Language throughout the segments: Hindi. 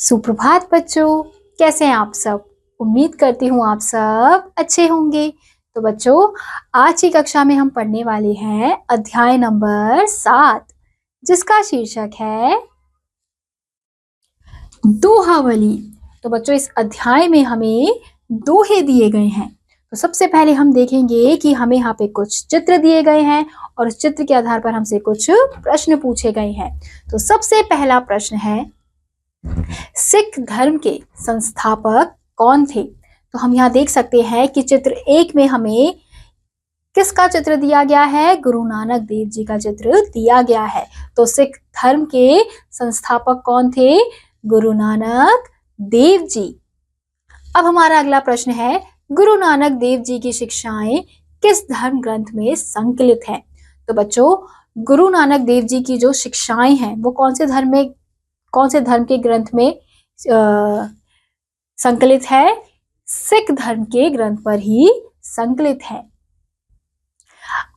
सुप्रभात बच्चों, कैसे हैं आप सब। उम्मीद करती हूँ आप सब अच्छे होंगे। तो बच्चों, आज की कक्षा में हम पढ़ने वाले हैं अध्याय नंबर 7, जिसका शीर्षक है दोहावली। तो बच्चों, इस अध्याय में हमें दोहे दिए गए हैं। तो सबसे पहले हम देखेंगे कि हमें यहाँ पे कुछ चित्र दिए गए हैं और उस चित्र के आधार पर हमसे कुछ प्रश्न पूछे गए हैं। तो सबसे पहला प्रश्न है, सिख धर्म के संस्थापक कौन थे। तो हम यहाँ देख सकते हैं कि चित्र 1 में हमें किसका चित्र दिया गया है, गुरु नानक देव जी का चित्र दिया गया है। तो सिख धर्म के संस्थापक कौन थे, गुरु नानक देव जी। अब हमारा अगला प्रश्न है, गुरु नानक देव जी की शिक्षाएं किस धर्म ग्रंथ में संकलित हैं। तो बच्चों, गुरु नानक देव जी की जो शिक्षाएं हैं वो कौन से धर्म के ग्रंथ में संकलित है, सिख धर्म के ग्रंथ पर ही संकलित है।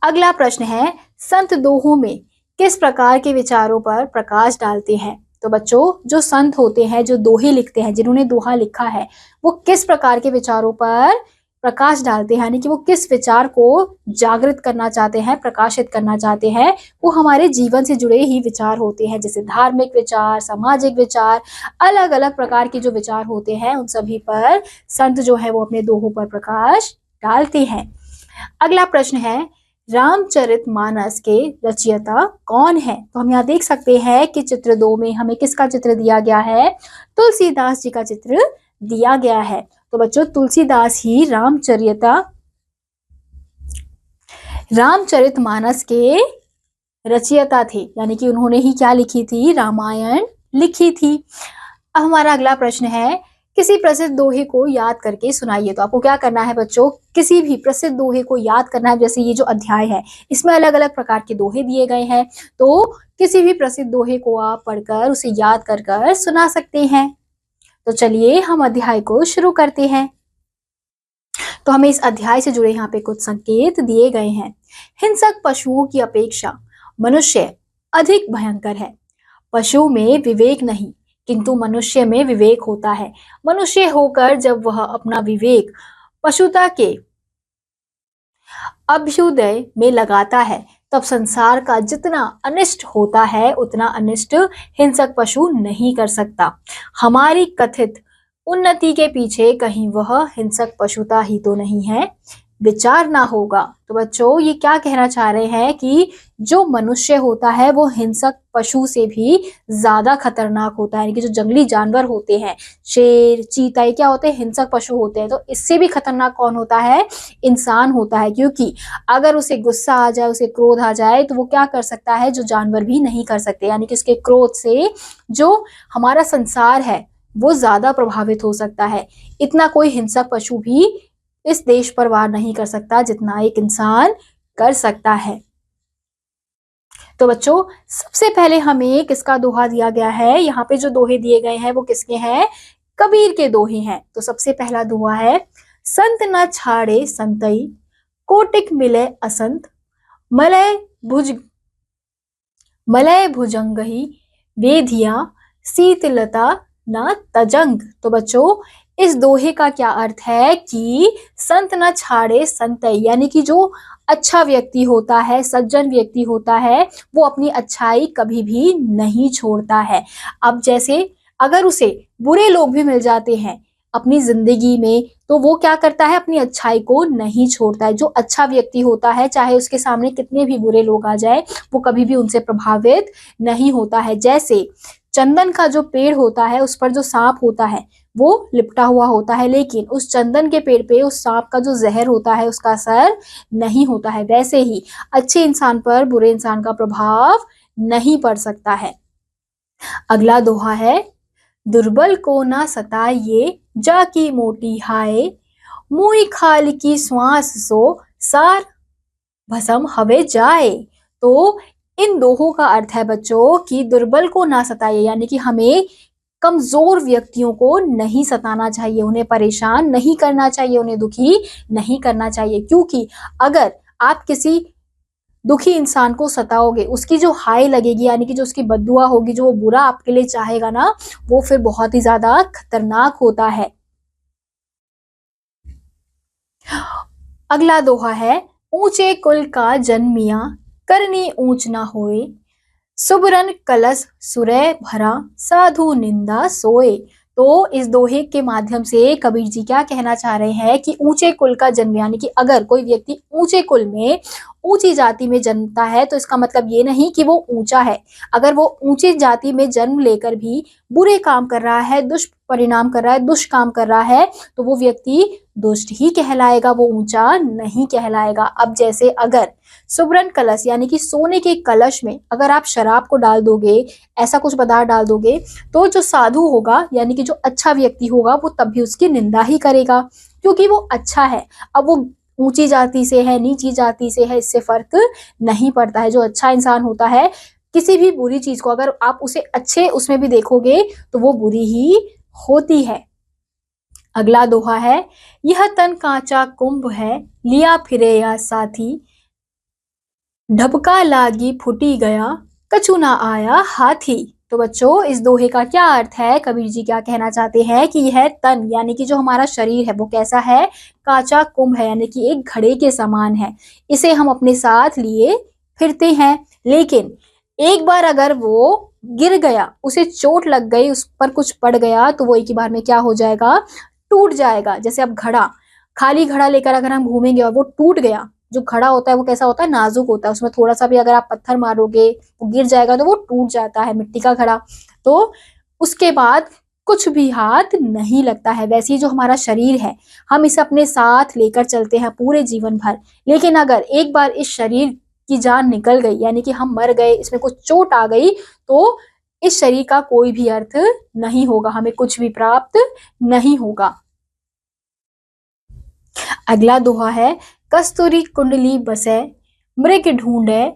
अगला प्रश्न है, संत दोहों में किस प्रकार के विचारों पर प्रकाश डालते हैं। तो बच्चों, जो संत होते हैं, जो दोहे लिखते हैं, जिन्होंने दोहा लिखा है, वो किस प्रकार के विचारों पर प्रकाश डालते हैं, यानी कि वो किस विचार को जागृत करना चाहते हैं, प्रकाशित करना चाहते हैं। वो हमारे जीवन से जुड़े ही विचार होते हैं, जैसे धार्मिक विचार, सामाजिक विचार, अलग अलग प्रकार के जो विचार होते हैं, उन सभी पर संत जो है वो अपने दोहों पर प्रकाश डालते हैं। अगला प्रश्न है, रामचरितमानस के रचयिता कौन है। तो हम यहाँ देख सकते हैं कि चित्र 2 में हमें किसका चित्र दिया गया है, तुलसीदास जी का चित्र दिया गया है। तो बच्चों, तुलसीदास ही रामचरितमानस के रचयिता थे, यानी कि उन्होंने ही क्या लिखी थी, रामायण लिखी थी। अब हमारा अगला प्रश्न है, किसी प्रसिद्ध दोहे को याद करके सुनाइए। तो आपको क्या करना है बच्चों, किसी भी प्रसिद्ध दोहे को याद करना है। जैसे ये जो अध्याय है, इसमें अलग अलग प्रकार के दोहे दिए गए हैं, तो किसी भी प्रसिद्ध दोहे को आप पढ़कर उसे याद कर सुना सकते हैं। तो चलिए हम अध्याय को शुरू करते हैं। तो हमें इस अध्याय से जुड़े यहाँ पे कुछ संकेत दिए गए हैं। हिंसक पशुओं की अपेक्षा मनुष्य अधिक भयंकर है। पशु में विवेक नहीं, किंतु मनुष्य में विवेक होता है। मनुष्य होकर जब वह अपना विवेक पशुता के अभ्युदय में लगाता है, तब संसार का जितना अनिष्ट होता है उतना अनिष्ट हिंसक पशु नहीं कर सकता। हमारी कथित उन्नति के पीछे कहीं वह हिंसक पशुता ही तो नहीं है, विचार ना होगा। तो बच्चों, ये क्या कहना चाह रहे हैं कि जो मनुष्य होता है वो हिंसक पशु से भी ज्यादा खतरनाक होता है, यानी कि जो जंगली जानवर होते हैं, शेर, चीता, ये क्या होते हैं, हिंसक पशु होते हैं। तो इससे भी खतरनाक कौन होता है, इंसान होता है, क्योंकि अगर उसे गुस्सा आ जाए, उसे क्रोध आ जाए, तो वो क्या कर सकता है, जो जानवर भी नहीं कर सकते। यानी कि उसके क्रोध से जो हमारा संसार है वो ज्यादा प्रभावित हो सकता है। इतना कोई हिंसक पशु भी इस देश पर वार नहीं कर सकता जितना एक इंसान कर सकता है। तो बच्चों, सबसे पहले हमें किसका दोहा दिया गया है, यहाँ पे जो दोहे दिए गए हैं वो किसके हैं, कबीर के दोहे हैं। तो सबसे पहला दोहा है, संत न छाड़े संतई, कोटिक मिले असंत, मलय भुजंगही, वेधिया शीतलता न तजंग। तो बच्चों, इस दोहे का क्या अर्थ है कि संत न छाड़े संतई, यानी कि जो अच्छा व्यक्ति होता है, सज्जन व्यक्ति होता है, वो अपनी अच्छाई कभी भी नहीं छोड़ता है। अब जैसे अगर उसे बुरे लोग भी मिल जाते हैं अपनी जिंदगी में, तो वो क्या करता है, अपनी अच्छाई को नहीं छोड़ता है। जो अच्छा व्यक्ति होता है, चाहे उसके सामने कितने भी बुरे लोग आ जाए, वो कभी भी उनसे प्रभावित नहीं होता है। जैसे चंदन का जो पेड़ होता है, उस पर जो सांप होता है वो लिपटा हुआ होता है, लेकिन उस चंदन के पेड़ पे उस सांप का जो जहर होता है उसका असर नहीं होता है। वैसे ही अच्छे इंसान पर बुरे इंसान का प्रभाव नहीं पड़ सकता है। अगला दोहा है, दुर्बल को ना सताइए, जाकी मोटी हाय, मुई खाल की श्वास सो, सार भसम हवे जाए। तो इन दोहों का अर्थ है बच्चों कि दुर्बल को ना सताइए, यानी कि हमें कमजोर व्यक्तियों को नहीं सताना चाहिए, उन्हें परेशान नहीं करना चाहिए, उन्हें दुखी नहीं करना चाहिए। क्योंकि अगर आप किसी दुखी इंसान को सताओगे, उसकी जो हाय लगेगी यानी कि जो उसकी बद्दुआ होगी, जो वो बुरा आपके लिए चाहेगा ना, वो फिर बहुत ही ज्यादा खतरनाक होता है। अगला दोहा है, ऊंचे कुल का जन्मिया करनी ऊंच ना होए, सुबरन कलश सुरय भरा साधु निंदा सोए। तो इस दोहे के माध्यम से कबीर जी क्या कहना चाह रहे हैं कि ऊंचे कुल का जन्म, यानी कि अगर कोई व्यक्ति ऊंचे कुल में ऊंची जाति में जन्मता है तो इसका मतलब ये नहीं कि वो ऊंचा है। अगर वो ऊंची जाति में जन्म लेकर भी बुरे काम कर रहा है, दुष्परिणाम कर रहा है, दुष्काम कर रहा है, तो वो व्यक्ति दुष्ट ही कहलाएगा, वो ऊंचा नहीं कहलाएगा। अब जैसे अगर सुब्रन कलश यानी कि सोने के कलश में अगर आप शराब को डाल दोगे, ऐसा कुछ पदार्थ डाल दोगे, तो जो साधु होगा यानी कि जो अच्छा व्यक्ति होगा वो तब भी उसकी निंदा ही करेगा, क्योंकि वो अच्छा है। अब वो ऊंची जाति से है, नीची जाति से है, इससे फर्क नहीं पड़ता है। जो अच्छा इंसान होता है, किसी भी बुरी चीज को अगर आप उसे अच्छे उसमें भी देखोगे तो वो बुरी ही होती है। अगला दोहा है, यह तन कांचा कुंभ है लिया फिरे या साथी, ढबका लागी फूटी गया कछु ना आया हाथी। तो बच्चों इस दोहे का क्या अर्थ है, कबीर जी क्या कहना चाहते हैं कि यह तन यानी कि जो हमारा शरीर है वो कैसा है, कांचा कुंभ है, यानी कि एक घड़े के समान है। इसे हम अपने साथ लिए फिरते हैं, लेकिन एक बार अगर वो गिर गया, उसे चोट लग गई, उस पर कुछ पड़ गया, तो वो एक ही बार में क्या हो जाएगा, टूट जाएगा। जैसे अब घड़ा, खाली घड़ा लेकर अगर हम घूमेंगे और वो टूट गया, जो घड़ा होता है वो कैसा होता है, नाजुक होता है, उसमें थोड़ा सा भी अगर आप पत्थर मारोगे वो गिर जाएगा तो वो टूट जाता है, मिट्टी का घड़ा। तो उसके बाद कुछ भी हाथ नहीं लगता है। वैसे ही जो हमारा शरीर है, हम इसे अपने साथ लेकर चलते हैं पूरे जीवन भर, लेकिन अगर एक बार इस शरीर की जान निकल गई, यानी कि हम मर गए, इसमें कुछ चोट आ गई, तो इस शरीर का कोई भी अर्थ नहीं होगा, हमें कुछ भी प्राप्त नहीं होगा। अगला दोहा है, कस्तूरी कुंडली बसे मृग ढूंढे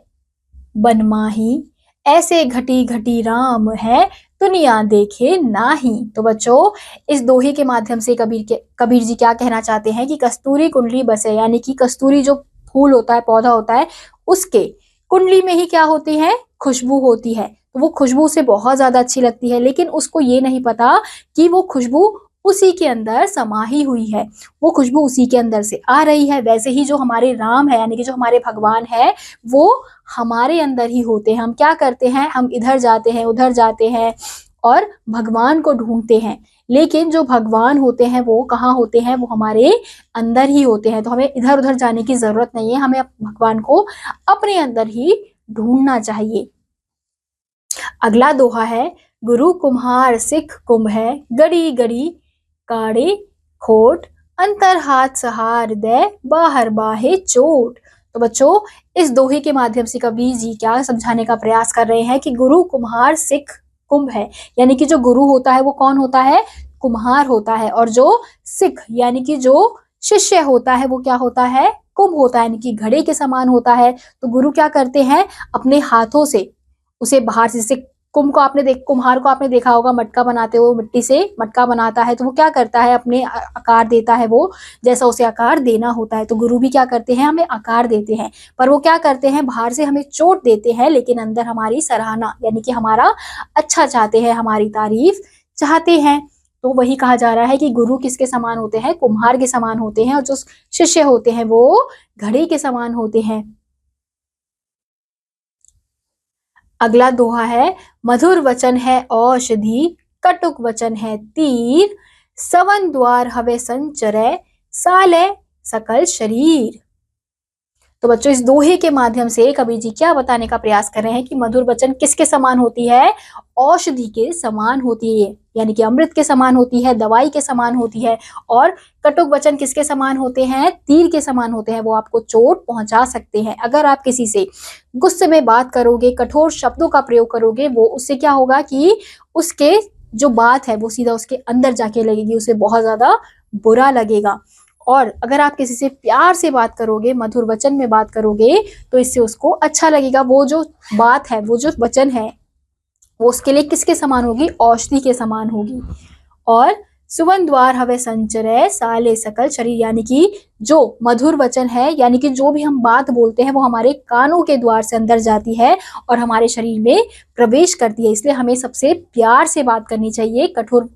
बनमाही, ऐसे घटी घटी राम है दुनिया देखे नाही। तो बच्चों इस दोहे के माध्यम से कबीर जी क्या कहना चाहते हैं कि कस्तूरी कुंडली बसे, यानी कि कस्तूरी जो फूल होता है, पौधा होता है, उसके कुंडली में ही क्या होती है, खुशबू होती है। तो वो खुशबू उसे बहुत ज्यादा अच्छी लगती है, लेकिन उसको ये नहीं पता कि वो खुशबू उसी के अंदर समाही हुई है, वो खुशबू उसी के अंदर से आ रही है। वैसे ही जो हमारे राम है, यानी कि जो हमारे भगवान है, वो हमारे अंदर ही होते हैं। हम क्या करते हैं, हम इधर जाते हैं, उधर जाते हैं और भगवान को ढूंढते हैं, लेकिन जो भगवान होते हैं वो कहाँ होते हैं, वो हमारे अंदर ही होते हैं। तो हमें इधर उधर जाने की जरूरत नहीं है, हमें भगवान को अपने अंदर ही ढूंढना चाहिए। अगला दोहा है, गुरु कुम्हार सिख कुंभ है गड़ी गड़ी काड़े खोट, अंतर हाथ सहार दे बाहर बाहे चोट। तो बच्चों इस दोहे के माध्यम से कबीर जी क्या समझाने का प्रयास कर रहे हैं कि गुरु कुम्हार सिख कुंभ है, यानी कि जो गुरु होता है वो कौन होता है, कुम्हार होता है, और जो सिख यानी कि जो शिष्य होता है वो क्या होता है, कुंभ होता है, यानी कि घड़े के समान होता है। तो गुरु क्या करते हैं, अपने हाथों से उसे बाहर से कुम्हार को आपने देखा होगा, मटका बनाते हुए मिट्टी से मटका बनाता है, तो वो क्या करता है, अपने आकार देता है, वो जैसा उसे आकार देना होता है। तो गुरु भी क्या करते हैं, हमें आकार देते हैं, पर वो क्या करते हैं, बाहर से हमें चोट देते हैं, लेकिन अंदर हमारी सराहना यानी कि हमारा अच्छा चाहते हैं, हमारी तारीफ चाहते हैं। तो वही कहा जा रहा है कि गुरु किसके समान होते हैं, कुम्हार के समान होते हैं, और जो शिष्य होते हैं वो घड़े के समान होते हैं। अगला दोहा है, मधुर वचन है औषधि कटुक वचन है तीर, सवन द्वार हवे संचरे साले सकल शरीर। तो बच्चों इस दोहे के माध्यम से कबीर जी क्या बताने का प्रयास कर रहे हैं कि मधुर वचन किसके समान होती है, औषधि के समान होती है, यानी कि अमृत के समान होती है, दवाई के समान होती है। और कटुक वचन किसके समान होते हैं, तीर के समान होते हैं, वो आपको चोट पहुंचा सकते हैं। अगर आप किसी से गुस्से में बात करोगे, कठोर शब्दों का प्रयोग करोगे, वो उससे क्या होगा कि उसके जो बात है वो सीधा उसके अंदर जाके लगेगी, उसे बहुत ज्यादा बुरा लगेगा। और अगर आप किसी से प्यार से बात करोगे, मधुर वचन में बात करोगे, तो इससे उसको अच्छा लगेगा। वो जो बात है, वो जो वचन है, वो उसके लिए किसके समान होगी, औषधि के समान होगी। और सुवन द्वार हवे संचरय साले सकल शरीर, यानी कि जो मधुर वचन है, यानी कि जो भी हम बात बोलते हैं वो हमारे कानों के द्वार से अंदर जाती है और हमारे शरीर में प्रवेश करती है। इसलिए हमें सबसे प्यार से बात करनी चाहिए, कठोर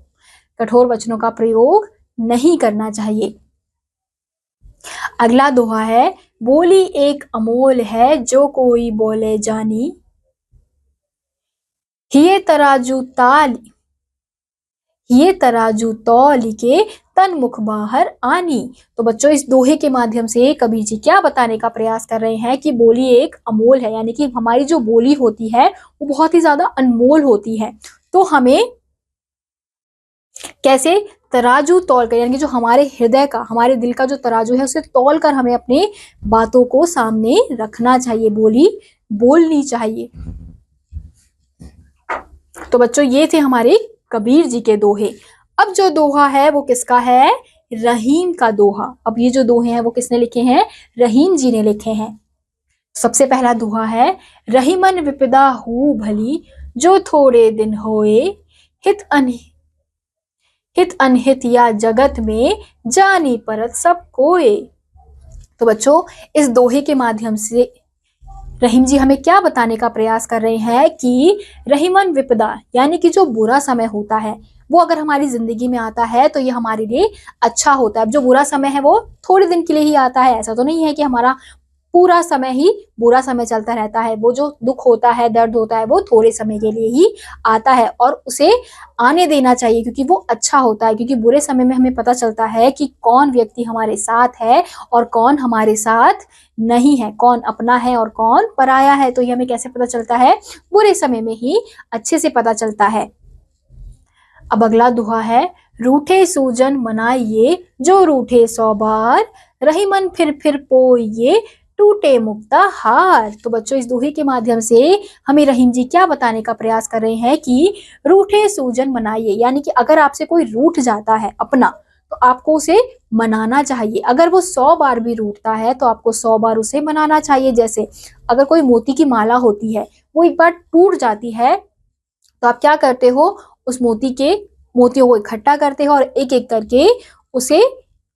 कठोर वचनों का प्रयोग नहीं करना चाहिए। अगला दोहा है, बोली एक अमोल है जो कोई बोले जानी, ये तराजू तौल के तन मुख बाहर आनी। तो बच्चों, इस दोहे के माध्यम से कबीर जी क्या बताने का प्रयास कर रहे हैं कि बोली एक अमोल है, यानी कि हमारी जो बोली होती है वो बहुत ही ज्यादा अनमोल होती है। तो हमें कैसे तराजू तौल कर, यानी कि जो हमारे हृदय का, हमारे दिल का जो तराजू है उसे तौल कर हमें अपने बातों को सामने रखना चाहिए, बोली बोलनी चाहिए। तो बच्चों, ये थे हमारे कबीर जी के दोहे। अब जो दोहा है वो किसका है? रहीम का दोहा। अब ये जो दोहे हैं वो किसने लिखे हैं? रहीम जी ने लिखे हैं। सबसे पहला दोहा है, रहीमन विपदा हूँ भली जो थोड़े दिन होए, हित अनहित या जगत में जानी परत सब कोए। तो बच्चों, इस दोहे के माध्यम से रहीम जी हमें क्या बताने का प्रयास कर रहे हैं कि रहीमन विपदा, यानी कि जो बुरा समय होता है वो अगर हमारी जिंदगी में आता है तो ये हमारे लिए अच्छा होता है। अब जो बुरा समय है वो थोड़े दिन के लिए ही आता है, ऐसा तो नहीं है कि हमारा पूरा समय ही बुरा समय चलता रहता है। वो जो दुख होता है, दर्द होता है, वो थोड़े समय के लिए ही आता है और उसे आने देना चाहिए क्योंकि वो अच्छा होता है। क्योंकि बुरे समय में हमें पता चलता है कि कौन व्यक्ति हमारे साथ है और कौन हमारे साथ नहीं है, कौन अपना है और कौन पराया है। तो ये हमें कैसे पता चलता है? बुरे समय में ही अच्छे से पता चलता है। अब अगला दोहा है, रूठे सूजन मनाइए जो रूठे 100 बार, रहीमन फिर पोइए टूटे मुक्ता हार। तो बच्चों, इस दोहे के माध्यम से हमें रहीम जी क्या बताने का प्रयास कर रहे हैं कि रूठे सूजन मनाइए, यानी कि अगर आपसे कोई रूठ जाता है अपना तो आपको उसे मनाना चाहिए। अगर वो 100 बार भी रूठता है तो आपको 100 बार उसे मनाना चाहिए। जैसे अगर कोई मोती की माला होती है, वो एक बार टूट जाती है तो आप क्या करते हो? उस मोतियों को इकट्ठा करते हो और एक एक करके उसे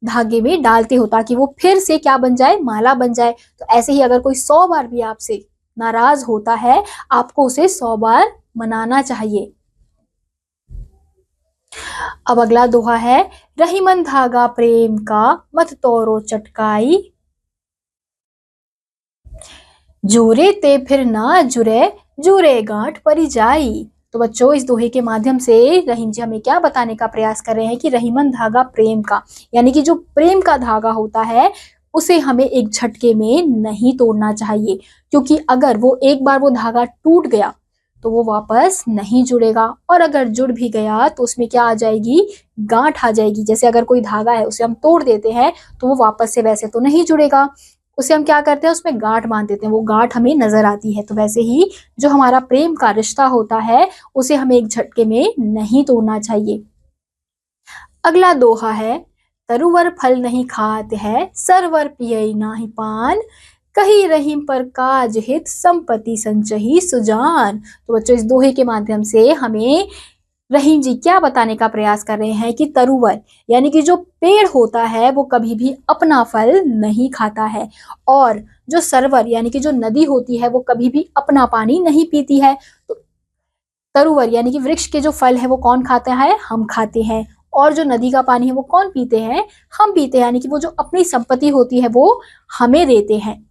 धागे में डालते हो ताकि वो फिर से क्या बन जाए? माला बन जाए। तो ऐसे ही अगर कोई 100 बार भी आपसे नाराज होता है, आपको उसे 100 बार मनाना चाहिए। अब अगला दोहा है, रहीमन धागा प्रेम का मत तोड़ो चटकाई, जुरे ते फिर ना जुरे गांठ परी जाई। तो बच्चों, इस दोहे के माध्यम से रहीम जी हमें क्या बताने का प्रयास कर रहे हैं कि रहीमन धागा प्रेम का, यानी कि जो प्रेम का धागा होता है उसे हमें एक झटके में नहीं तोड़ना चाहिए। क्योंकि अगर वो एक बार वो धागा टूट गया तो वो वापस नहीं जुड़ेगा, और अगर जुड़ भी गया तो उसमें क्या आ जाएगी? गांठ आ जाएगी। जैसे अगर कोई धागा है उसे हम तोड़ देते हैं तो वो वापस से वैसे तो नहीं जुड़ेगा, उसे हम क्या करते हैं? उसमें गांठ बांध देते हैं, वो गांठ हमें नजर आती है। तो वैसे ही जो हमारा प्रेम का रिश्ता होता है उसे हमें एक झटके में नहीं तोड़ना चाहिए। अगला दोहा है, तरुवर फल नहीं खात है सरवर पियई नाही पान, कही रहीम पर काज हित संपत्ति संचही सुजान। तो बच्चों, इस दोहे के माध्यम से हमें रहीम जी क्या बताने का प्रयास कर रहे हैं कि तरुवर, यानी कि जो पेड़ होता है वो कभी भी अपना फल नहीं खाता है, और जो सरवर यानी कि जो नदी होती है वो कभी भी अपना पानी नहीं पीती है। तो तरुवर यानी कि वृक्ष के जो फल है वो कौन खाता है? हम खाते हैं। और जो नदी का पानी है वो कौन पीते हैं? हम पीते हैं। यानी कि वो जो अपनी संपत्ति होती है वो हमें देते हैं।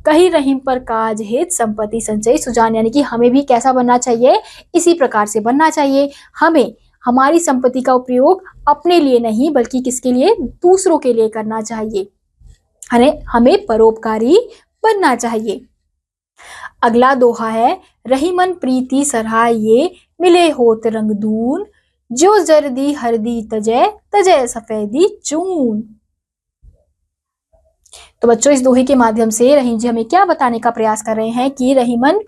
कही रहीम पर काज हित संपत्ति संचय सुजान, यानी कि हमें भी कैसा बनना चाहिए? इसी प्रकार से बनना चाहिए। हमें हमारी संपत्ति का उपयोग अपने लिए नहीं बल्कि किसके लिए? दूसरों के लिए करना चाहिए। हमें परोपकारी बनना चाहिए। अगला दोहा है, रहीमन प्रीति सराहिए मिले होत रंगदून, जो जर्दी हरदी तजय सफेदी चून। तो बच्चों, इस दोहे के माध्यम से रहीम जी हमें क्या बताने का प्रयास कर रहे हैं कि रहीमन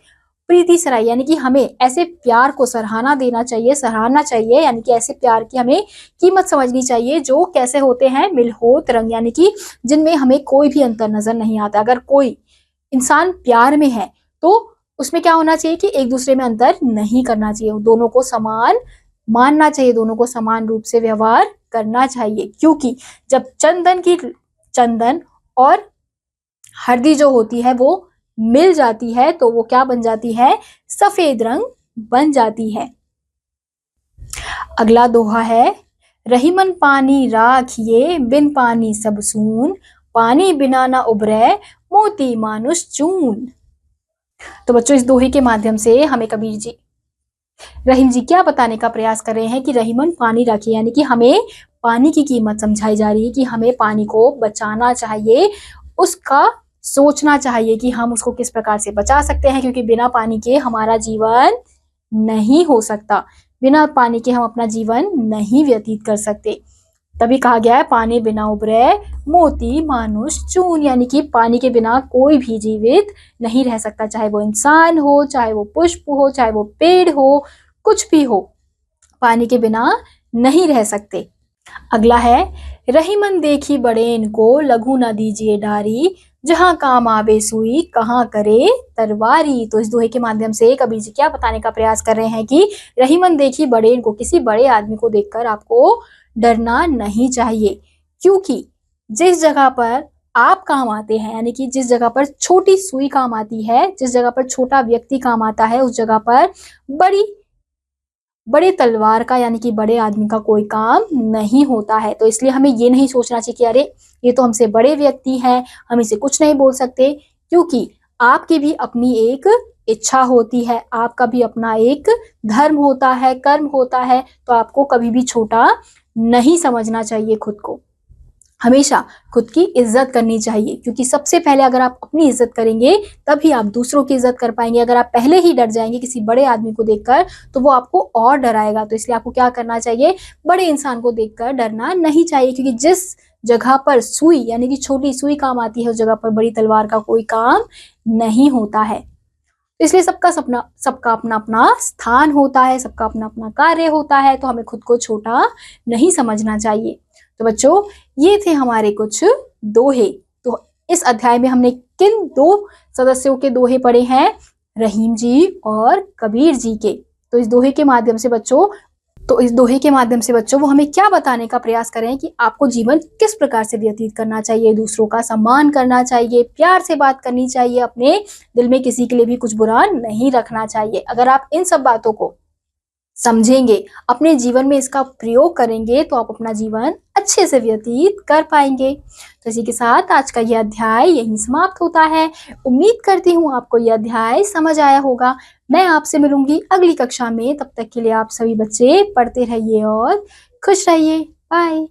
प्रीति सराय, यानी कि हमें ऐसे प्यार को सराहना चाहिए, यानी कि ऐसे प्यार की हमें कीमत समझनी चाहिए जो कैसे होते हैं? मिलहोत रंग, यानी कि जिनमें हमें कोई भी अंतर नजर नहीं आता। अगर कोई इंसान प्यार में है तो उसमें क्या होना चाहिए कि एक दूसरे में अंतर नहीं करना चाहिए, दोनों को समान मानना चाहिए, दोनों को समान रूप से व्यवहार करना चाहिए, क्योंकि जब चंदन और हल्दी जो होती है वो मिल जाती है तो वो क्या बन जाती है, सफेद रंग बन जाती है। अगला दोहा है, रहीमन पानी राखिए बिन पानी सब सून, पानी बिना ना उबरे मोती मानुष चून। तो बच्चों इस दोहे के माध्यम से हमें कबीर जी, रहीम जी क्या बताने का प्रयास कर रहे हैं कि रहीमन पानी राखिए, यानी कि हमें पानी की कीमत समझाई जा रही है कि हमें पानी को बचाना चाहिए, उसका सोचना चाहिए कि हम उसको किस प्रकार से बचा सकते हैं, क्योंकि बिना पानी के हमारा जीवन नहीं हो सकता, बिना पानी के हम अपना जीवन नहीं व्यतीत कर सकते। तभी कहा गया है पानी बिना उबरे मोती मानुष चून, यानी कि पानी के बिना कोई भी जीवित नहीं रह सकता, चाहे वो इंसान हो, चाहे वो पुष्प हो, चाहे वो पेड़ हो, कुछ भी हो, पानी के बिना नहीं रह सकते। अगला है, रहीमन देखी बड़ेन को लघु न दीजिए डारी, जहां काम आवे सुई कहाँ करे तरवारी। तो इस दोहे के माध्यम से कबीर जी क्या बताने का प्रयास कर रहे हैं कि रहीमन देखी बड़ेन को, किसी बड़े आदमी को देखकर आपको डरना नहीं चाहिए, क्योंकि जिस जगह पर आप काम आते हैं, यानी कि जिस जगह पर छोटी सुई काम आती है, जिस जगह पर छोटा व्यक्ति काम आता है, उस जगह पर बड़े तलवार का, यानी कि बड़े आदमी का कोई काम नहीं होता है। तो इसलिए हमें ये नहीं सोचना चाहिए कि अरे ये तो हमसे बड़े व्यक्ति हैं, हम इसे कुछ नहीं बोल सकते, क्योंकि आपकी भी अपनी एक इच्छा होती है, आपका भी अपना एक धर्म होता है, कर्म होता है, तो आपको कभी भी छोटा नहीं समझना चाहिए खुद को, हमेशा खुद की इज्जत करनी चाहिए, क्योंकि सबसे पहले अगर आप अपनी इज्जत करेंगे तभी आप दूसरों की इज्जत कर पाएंगे। अगर आप पहले ही डर जाएंगे किसी बड़े आदमी को देखकर तो वो आपको और डराएगा। तो इसलिए आपको क्या करना चाहिए, बड़े इंसान को देखकर डरना नहीं चाहिए, क्योंकि जिस जगह पर सुई यानी कि छोटी सुई काम आती है, उस जगह पर बड़ी तलवार का कोई काम नहीं होता है। तो इसलिए सबका अपना अपना स्थान होता है, सबका अपना अपना कार्य होता है, तो हमें खुद को छोटा नहीं समझना चाहिए। तो बच्चों ये थे हमारे कुछ दोहे। तो इस अध्याय में हमने किन दो सदस्यों के दोहे पढ़े हैं, रहीम जी और कबीर जी के। तो इस दोहे के माध्यम से बच्चों वो हमें क्या बताने का प्रयास कर रहे हैं कि आपको जीवन किस प्रकार से व्यतीत करना चाहिए, दूसरों का सम्मान करना चाहिए, प्यार से बात करनी चाहिए, अपने दिल में किसी के लिए भी कुछ बुरा नहीं रखना चाहिए। अगर आप इन सब बातों को समझेंगे, अपने जीवन में इसका प्रयोग करेंगे, तो आप अपना जीवन अच्छे से व्यतीत कर पाएंगे। तो इसी के साथ आज का यह अध्याय यहीं समाप्त होता है। उम्मीद करती हूँ आपको यह अध्याय समझ आया होगा। मैं आपसे मिलूंगी अगली कक्षा में, तब तक के लिए आप सभी बच्चे पढ़ते रहिए और खुश रहिए। बाय।